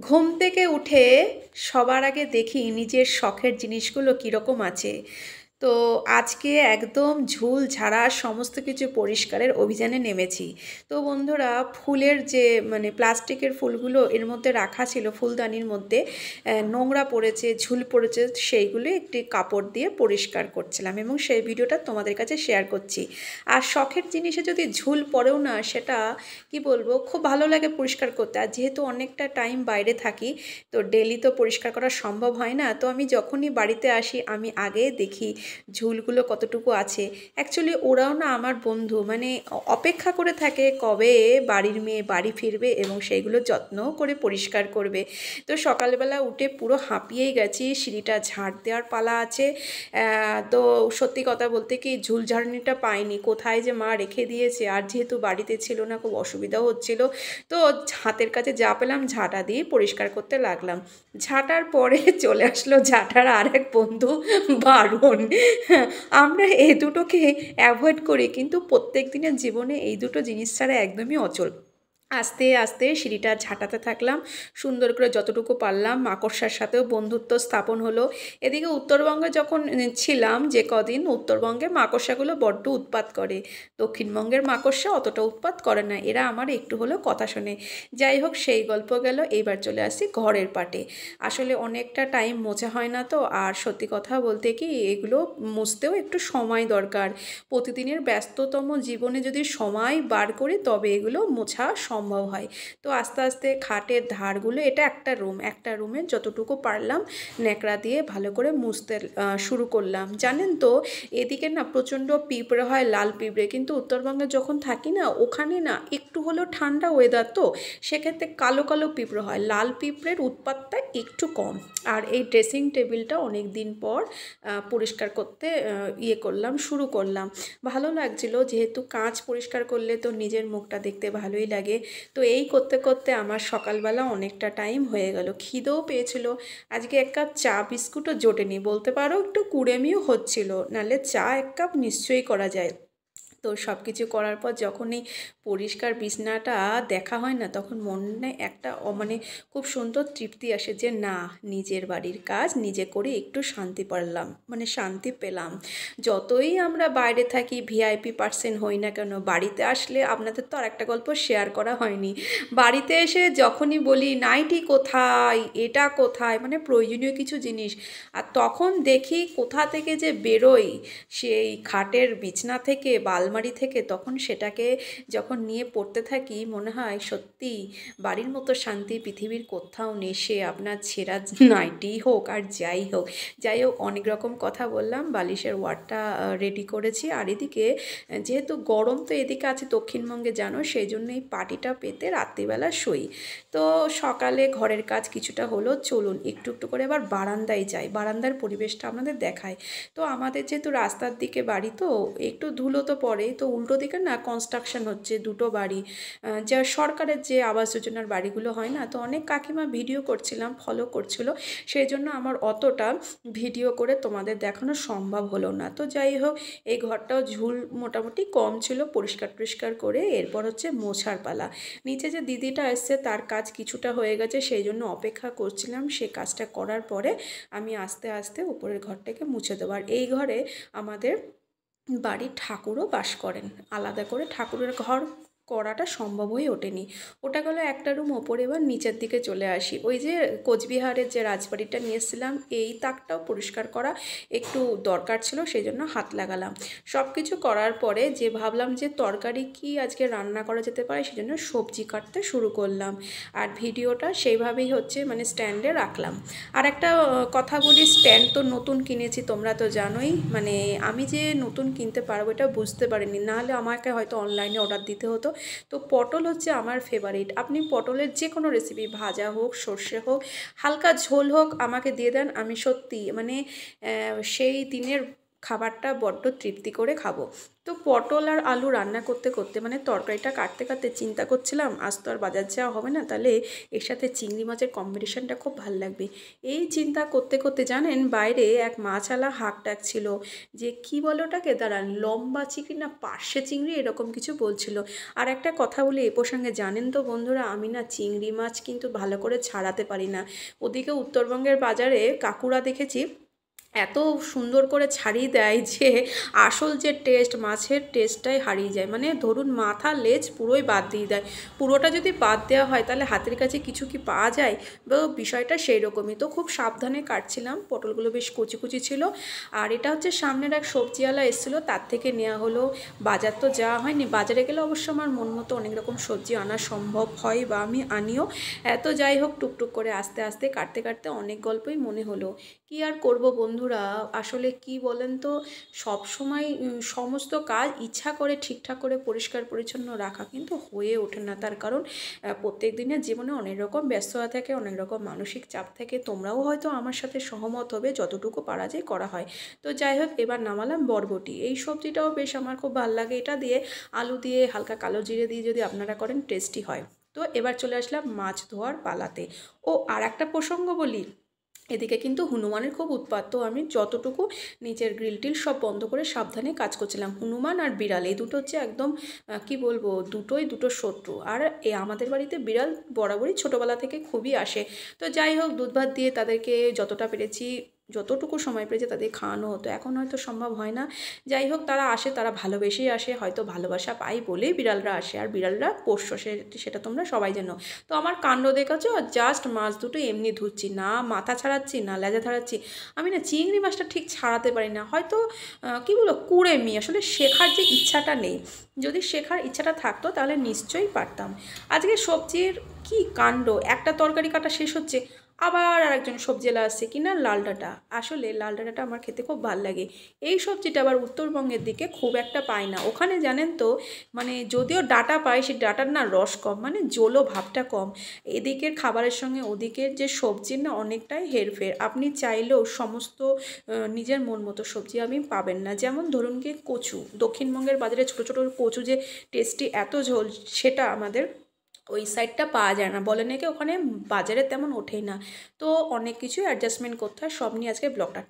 ঘুম থেকে উঠে সবার আগে দেখি নিজের শখের জিনিসগুলো কীরকম আছে। তো আজকে একদম ঝুল ঝাড়া সমস্ত কিছু পরিষ্কারের অভিযানে নেমেছি। তো বন্ধুরা, ফুলের যে প্লাস্টিকের ফুলগুলো এর মধ্যে রাখা ছিল ফুলদানির মধ্যে, নোংরা পড়েছে, ঝুল পড়েছে, সেইগুলো একটি কাপড় দিয়ে পরিষ্কার করছিলাম এবং সেই ভিডিওটা তোমাদের কাছে শেয়ার করছি। আর শখের জিনিসে যদি ঝুল পড়েও না, সেটা কি বলবো, খুব ভালো লাগে পরিষ্কার করতে। আর যেহেতু অনেকটা টাইম বাইরে থাকি, তো ডেলি তো পরিষ্কার করা সম্ভব হয় না। তো আমি যখনই বাড়িতে আসি আমি আগে দেখি ঝুলগুলো কতটুকু আছে। অ্যাকচুয়ালি ওরাও না আমার বন্ধু, অপেক্ষা করে থাকে কবে বাড়ির মেয়ে বাড়ি ফিরবে এবং সেইগুলো যত্ন করে পরিষ্কার করবে। তো সকালবেলা উঠে পুরো হাঁপিয়েই গেছি, সিঁড়িটা ঝাড় দেওয়ার পালা আছে। তো সত্যি কথা বলতে কি, ঝুল ঝাড়নিটা পাইনি, কোথায় যে মা রেখে দিয়েছে। আর যেহেতু বাড়িতে ছিল না, খুব অসুবিধাও হচ্ছিল। তো হাতের কাছে যা পেলাম ঝাঁটা দিয়ে পরিষ্কার করতে লাগলাম। ঝাঁটার পরে চলে আসলো ঝাঁটার আর এক বন্ধু, বারণ। আমরা এই দুটোকে অ্যাভয়েড করি, কিন্তু প্রত্যেক দিনের জীবনে এই দুটো জিনিস ছাড়া একদমই অচল। আস্তে আস্তে সিঁড়িটা ঝাঁটাতে থাকলাম, সুন্দর করে যতটুকু পারলাম। মাকড়সার সাথেও বন্ধুত্ব স্থাপন হলো। এদিকে উত্তরবঙ্গে যখন ছিলাম, যে কদিন, উত্তরবঙ্গে মাকড়সাগুলো বড্ড উৎপাত করে। দক্ষিণবঙ্গের মাকড়সা অতটা উৎপাত করে না, এরা আমার একটু হলেও কথা শোনে। যাই হোক, সেই গল্প গেল। এইবার চলে আসি ঘরের পাটে। আসলে অনেকটা টাইম মোছা হয় না তো। আর সত্যি কথা বলতে কি, এগুলো মুছতেও একটু সময় দরকার। প্রতিদিনের ব্যস্ততম জীবনে যদি সময় বার করি তবে এগুলো মোছা সম্ভব হয়। তো আস্তে আস্তে খাটের ধারগুলো, এটা একটা রুমে যতটুকু পারলাম ন্যাকড়া দিয়ে ভালো করে মুছতে শুরু করলাম। জানেন তো, এদিকে না প্রচণ্ড পিঁপড়ে হয়, লাল পিঁপড়ে। কিন্তু উত্তরবঙ্গে যখন থাকি না, ওখানে না একটু হলেও ঠান্ডা ওয়েদার, তো সেক্ষেত্রে কালো কালো পিঁপড়ে হয়, লাল পিঁপড়ের উৎপাতটা একটু কম। আর এই ড্রেসিং টেবিলটা অনেক দিন পর পরিষ্কার করতে শুরু করলাম। ভালো লাগছিল, যেহেতু কাঁচ পরিষ্কার করলে তো নিজের মুখটা দেখতে ভালোই লাগে। তো এই করতে করতে আমার সকালবেলা অনেকটা টাইম হয়ে গেল। খিদেও পেয়েছিল। আজকে এক কাপ চা বিস্কুটও জোটেনি, বলতে পারো একটু কুড়েমিও হচ্ছিল, নাহলে চা এক কাপ নিশ্চয়ই করা যায়। তো সব কিছু করার পর যখনই পরিষ্কার বিছনাটা দেখা হয় না, তখন মনে একটা খুব সুন্দর তৃপ্তি আসে যে না, নিজের বাড়ির কাজ নিজে করে একটু শান্তি পারলাম, শান্তি পেলাম। যতই আমরা বাইরে থাকি, ভিআইপি পার্সন হই না কেন, বাড়িতে আসলে, আপনাদের তো আর একটা গল্প শেয়ার করা হয়নি, বাড়িতে এসে যখনই বলি নাইটি কোথায়, এটা কোথায়, প্রয়োজনীয় কিছু জিনিস, আর তখন দেখি কোথা থেকে যে বেরোই, সেই খাটের বিছনা থেকে বা আলমারি থেকে, তখন সেটাকে যখন নিয়ে পড়তে থাকি, মনে হয় সত্যি বাড়ির মতো শান্তি পৃথিবীর কোথাও নেই। সে আপনার ছেঁড়া নাইটি হোক আর যাই হোক। অনেক রকম কথা বললাম, বালিশের ওয়ারটা রেডি করেছি। আর এদিকে যেহেতু গরম, তো এদিকে আছে দক্ষিণবঙ্গে জানো, সেই জন্য এই পাটিটা পেতে রাত্রিবেলা শুই। তো সকালে ঘরের কাজ কিছুটা হলো, চলুন একটু একটু করে আবার বারান্দায় যাই, বারান্দার পরিবেশটা আপনাদের দেখায়। তো আমাদের যেহেতু রাস্তার দিকে বাড়ি, তো একটু ধুলো তো পড়েই। তো উল্টো দিকে না কনস্ট্রাকশন হচ্ছে, দুটো বাড়ি, যা সরকারের যে আবাস যোজনার বাড়িগুলো হয় না, তো অনেক কাকিমা ভিডিও করছিলাম, ফলো করছিল, সেই জন্য আমার অতটা ভিডিও করে তোমাদের দেখানো সম্ভব হলো না। তো যাই হোক, এই ঘরটাও ঝুল মোটামুটি কম ছিল, পরিষ্কার টরিষ্কার করে এরপর হচ্ছে মোছার পালা। নিচে যে দিদিটা এসছে, তার কাজ কিছুটা হয়ে গেছে, সেই জন্য অপেক্ষা করছিলাম। সে কাজটা করার পরে আমি আস্তে আস্তে উপরের ঘরটাকে মুছে দেবো। আর এই ঘরে আমাদের বাড়ির ঠাকুরও বাস করেন, আলাদা করে ঠাকুরের ঘর করাটা সম্ভব হয়ে ওঠেনি। ওটা গেলো একটা রুম ওপরে। এবার নিচের দিকে চলে আসি। ওই যে কোচবিহারের যে রাজবাড়িটা নিয়েছিলাম, এই তাকটাও পরিষ্কার করা একটু দরকার ছিল, সেই জন্য হাত লাগালাম। সব কিছু করার পরে যে ভাবলাম যে তরকারি কি আজকে রান্না করা যেতে পারে, সেই জন্য সবজি কাটতে শুরু করলাম। আর ভিডিওটা সেইভাবেই হচ্ছে, স্ট্যান্ডে রাখলাম। আর একটা কথা বলি, স্ট্যান্ড তো নতুন কিনেছি, তোমরা তো জানোই। আমি যে নতুন কিনতে পারবো এটা বুঝতে পারিনি, নাহলে আমাকে হয়তো অনলাইনে অর্ডার দিতে হতো। তো পটল হচ্ছে আমার ফেভারিট। আপনি পটলের যে কোনো রেসিপি, ভাজা হোক, সর্ষে হোক, হালকা ঝোল হোক, আমাকে দিয়ে দেন। আমি সত্যি সেই দিনের খাবারটা বড্ড তৃপ্তি করে খাবো। তো পটল আর আলু রান্না করতে করতে মানে তরকারিটা কাটতে কাটতে চিন্তা করছিলাম আজ তো আর বাজার যাওয়া হবে না, তাহলে এর সাথে চিংড়ি মাছের কম্বিনেশনটা খুব ভাল লাগবে। এই চিন্তা করতে করতে জানেন বাইরে এক মাছওয়ালা হাঁক ডাকছিল যে কি বলে ওটাকে, দাঁড়ান, লম্বা চিংড়ি না পার্শে চিংড়ি এরকম কিছু বলছিল। আর একটা কথা বলি এ প্রসঙ্গে, জানেন তো বন্ধুরা, আমি না চিংড়ি মাছ কিন্তু ভালো করে ছাড়াতে পারি না। ওদিকে উত্তরবঙ্গের বাজারে কাকুরা দেখেছি এত সুন্দর করে ছাড়িয়ে দেয় যে আসল যে টেস্ট, মাছের টেস্টটাই হারিয়ে যায়। মানে ধরুন মাথা লেজ পুরোই বাদ দিয়ে দেয়। পুরোটা যদি বাদ দেওয়া হয় তাহলে হাতের কাছে কিছু কি পাওয়া যায়, বা বিষয়টা সেই রকমই। তো খুব সাবধানে কাটছিলাম, পটলগুলো বেশ কুচি কুচি ছিল। আর এটা হচ্ছে সামনের এক সবজিওয়ালা এসেছিলো, তার থেকে নেওয়া হলো। বাজার তো যাওয়া হয়নি, বাজারে গেলে অবশ্য আমার মন মতো অনেক রকম সবজি আনা সম্ভব হয় বা আমি আনিও। এত যাই হোক, টুকটুক করে আস্তে আস্তে কাটতে কাটতে অনেক গল্পই মনে হলো। কি আর করব বন্ধুরা, আসলে কি বলেন তো, সব সময় সমস্ত কাজ ইচ্ছা করে ঠিকঠাক করে পরিষ্কার পরিচ্ছন্ন রাখা কিন্তু হয়ে ওঠে না। তার কারণ প্রত্যেক দিনের জীবনে অনেক রকম ব্যস্ততা থাকে, অনেক রকম মানসিক চাপ থাকে। তোমরাও হয়তো আমার সাথে সহমত হবে, যতটুকু পারা যায় করা হয়। তো যাই হোক, এবার নামালাম বরবটি। এই সবজিটাও বেশ আমার খুব ভালো লাগে, এটা দিয়ে আলু দিয়ে হালকা কালো জিরে দিয়ে যদি আপনারা করেন টেস্টি হয়। তো এবার চলে আসলাম মাছ ধোয়ার পালাতে। ও আর একটা প্রসঙ্গ বলি, এদিকে কিন্তু হনুমানের খুব উৎপাত। তো আমি যতটুকু নিচের গ্রিল টিল সব বন্ধ করে সাবধানে কাজ করছিলাম। হনুমান আর বিড়াল এই দুটো হচ্ছে একদম কি বলবো, দুটো শত্রু। আর আমাদের বাড়িতে বিড়াল বরাবরই ছোটোবেলা থেকে খুবই আসে। তো যাই হোক, দুধ ভাত দিয়ে তাদেরকে যতটা পেরেছি, যতটুকু সময় পেরেছে তাদের খাওয়ানো হতো। এখন হয়তো সম্ভব হয় না। যাই হোক, তারা আসে, তারা ভালোবেসেই আসে, হয়তো ভালোবাসা পাই বলেই বিড়ালরা আসে। আর বিড়ালরা পোষ্য, সেটা তোমরা সবাই জানো। তো আমার কাণ্ড দেখেছো, জাস্ট মাছ দুটো এমনি ধুচ্ছি, না মাথা ছাড়াচ্ছি না লেজা ছাড়াচ্ছি। আমি না চিংড়ি মাছটা ঠিক ছাড়াতে পারি না, হয়তো কী বলো, কুড়েমি। আসলে শেখার যে ইচ্ছাটা নেই, যদি শেখার ইচ্ছাটা থাকতো তাহলে নিশ্চয়ই পারতাম। আজকে সবজির কি কাণ্ড, একটা তরকারি কাটা শেষ হচ্ছে, আবার আরেকজন সবজিওয়ালা আসছে কিনা লাল ডাঁটা। আসলে লাল ডাঁটাটা আমার খেতে খুব ভালো লাগে। এই সবজিটা আবার উত্তরবঙ্গের দিকে খুব একটা পাই না। ওখানে জানেন তো, মানে যদিও ডাঁটা পাই, সেই ডাঁটার না রস কম, মানে জোলো ভাবটা কম। এদিকের খাবারের সঙ্গে ওদিকের যে সবজির না অনেকটাই হেরফের। আপনি চাইলেও সমস্ত নিজের মন মতো সবজি আপনি পাবেন না। যেমন ধরুন কি কচু, দক্ষিণবঙ্গের বাজারে ছোটো ছোটো কচু যে টেস্টি, এত ঝোল, সেটা আমাদের ওই সাইডটা পাওয়া যায় না, বলে নাকি ওখানে বাজারে তেমন ওঠেই না। তো অনেক কিছুই অ্যাডজাস্টমেন্ট করতে হয়। সব নিয়ে আজকে ব্লগটা